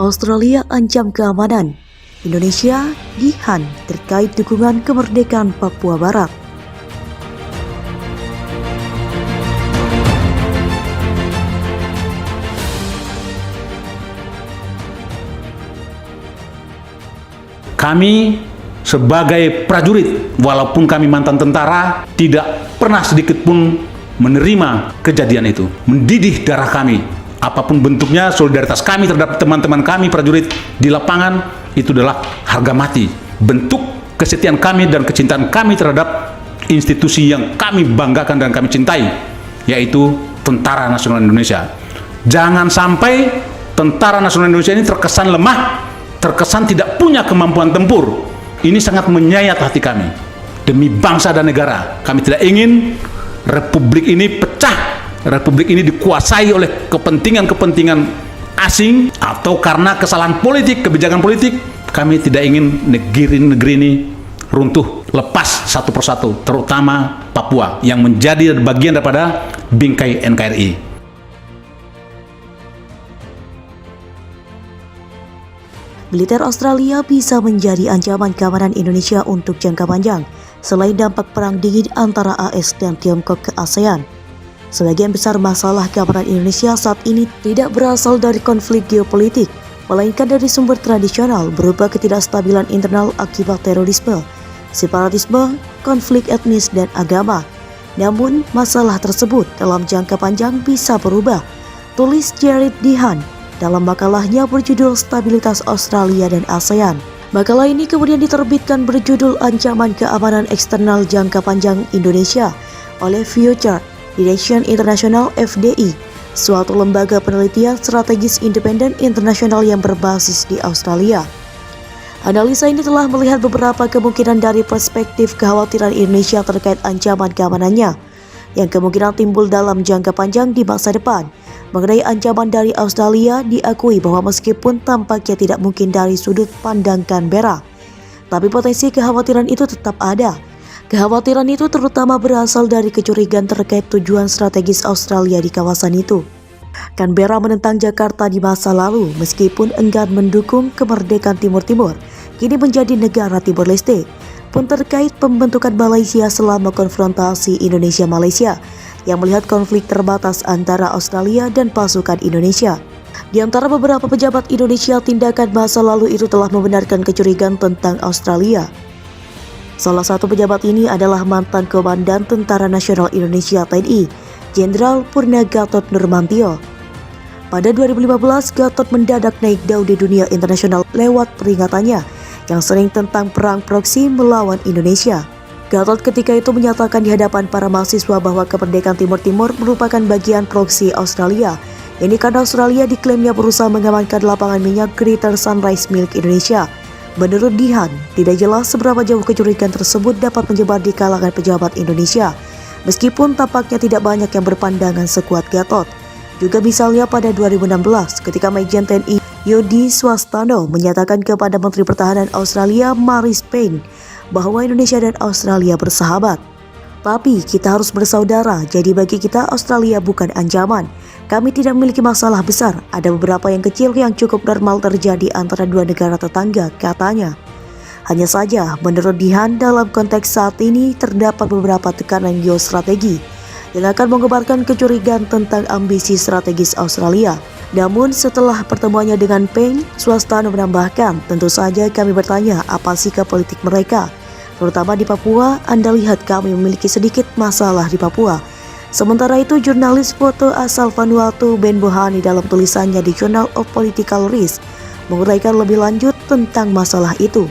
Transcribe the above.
Australia ancam keamanan. Indonesia dihan terkait dukungan kemerdekaan Papua Barat. Kami sebagai prajurit, walaupun kami mantan tentara, tidak pernah sedikit pun menerima kejadian itu. Mendidih darah kami, apapun bentuknya, solidaritas kami terhadap teman-teman kami prajurit di lapangan, itu adalah harga mati. Bentuk kesetiaan kami dan kecintaan kami terhadap institusi yang kami banggakan dan kami cintai, yaitu Tentara Nasional Indonesia. Jangan sampai Tentara Nasional Indonesia ini terkesan lemah, terkesan tidak punya kemampuan tempur. Ini sangat menyayat hati kami. Demi bangsa dan negara, kami tidak ingin Republik ini pecah, Republik ini dikuasai oleh kepentingan-kepentingan asing, atau karena kesalahan politik, kebijakan politik. Kami tidak ingin negeri ini runtuh, lepas satu persatu, terutama Papua yang menjadi bagian daripada bingkai NKRI. Militer Australia bisa menjadi ancaman keamanan Indonesia untuk jangka panjang, selain dampak perang dingin antara AS dan Tiongkok ke ASEAN. Sebagian besar masalah keamanan Indonesia saat ini tidak berasal dari konflik geopolitik, melainkan dari sumber tradisional berupa ketidakstabilan internal akibat terorisme, separatisme, konflik etnis, dan agama. Namun, masalah tersebut dalam jangka panjang bisa berubah, tulis Jared Dihan dalam makalahnya berjudul Stabilitas Australia dan ASEAN. Makalah ini kemudian diterbitkan berjudul Ancaman Keamanan Eksternal Jangka Panjang Indonesia oleh Future Direction International FDI, suatu lembaga penelitian strategis independen internasional yang berbasis di Australia. Analisa ini telah melihat beberapa kemungkinan dari perspektif kekhawatiran Indonesia terkait ancaman keamanannya, yang kemungkinan timbul dalam jangka panjang di masa depan. Mengenai ancaman dari Australia, diakui bahwa meskipun tampaknya tidak mungkin dari sudut pandang Canberra, tapi potensi kekhawatiran itu tetap ada. Kekhawatiran itu terutama berasal dari kecurigaan terkait tujuan strategis Australia di kawasan itu. Canberra menentang Jakarta di masa lalu, meskipun enggan mendukung kemerdekaan Timur Timur, kini menjadi negara Timor Leste, pun terkait pembentukan Malaysia selama konfrontasi Indonesia-Malaysia, yang melihat konflik terbatas antara Australia dan pasukan Indonesia. Di antara beberapa pejabat Indonesia, tindakan masa lalu itu telah membenarkan kecurigaan tentang Australia. Salah satu pejabat ini adalah mantan Komandan Tentara Nasional Indonesia TNI, Jenderal Purna Gatot Nurmantio. Pada 2015, Gatot mendadak naik daun di dunia internasional lewat peringatannya yang sering tentang perang proksi melawan Indonesia. Gatot ketika itu menyatakan di hadapan para mahasiswa bahwa kemerdekaan Timur Timur merupakan bagian proksi Australia. Ini karena Australia diklaimnya berusaha mengamankan lapangan minyak Greater Sunrise milik Indonesia. Menurut Dihan, tidak jelas seberapa jauh kecurigaan tersebut dapat menyebar di kalangan pejabat Indonesia, meskipun tampaknya tidak banyak yang berpandangan sekuat Gatot. Juga misalnya pada 2016, ketika Majen TNI Yodi Swastano menyatakan kepada Menteri Pertahanan Australia Marise Payne bahwa Indonesia dan Australia bersahabat. Tapi kita harus bersaudara, jadi bagi kita Australia bukan ancaman. Kami tidak memiliki masalah besar, ada beberapa yang kecil yang cukup normal terjadi antara dua negara tetangga, katanya. Hanya saja, menurut Dihan, dalam konteks saat ini terdapat beberapa tekanan geostrategi yang akan mengobarkan kecurigaan tentang ambisi strategis Australia. Namun setelah pertemuannya dengan Payne, Swastano menambahkan, tentu saja kami bertanya apa sikap politik mereka. Terutama di Papua, Anda lihat kami memiliki sedikit masalah di Papua. Sementara itu, jurnalis foto asal Vanuatu Ben Bohani dalam tulisannya di Journal of Political Risk menguraikan lebih lanjut tentang masalah itu.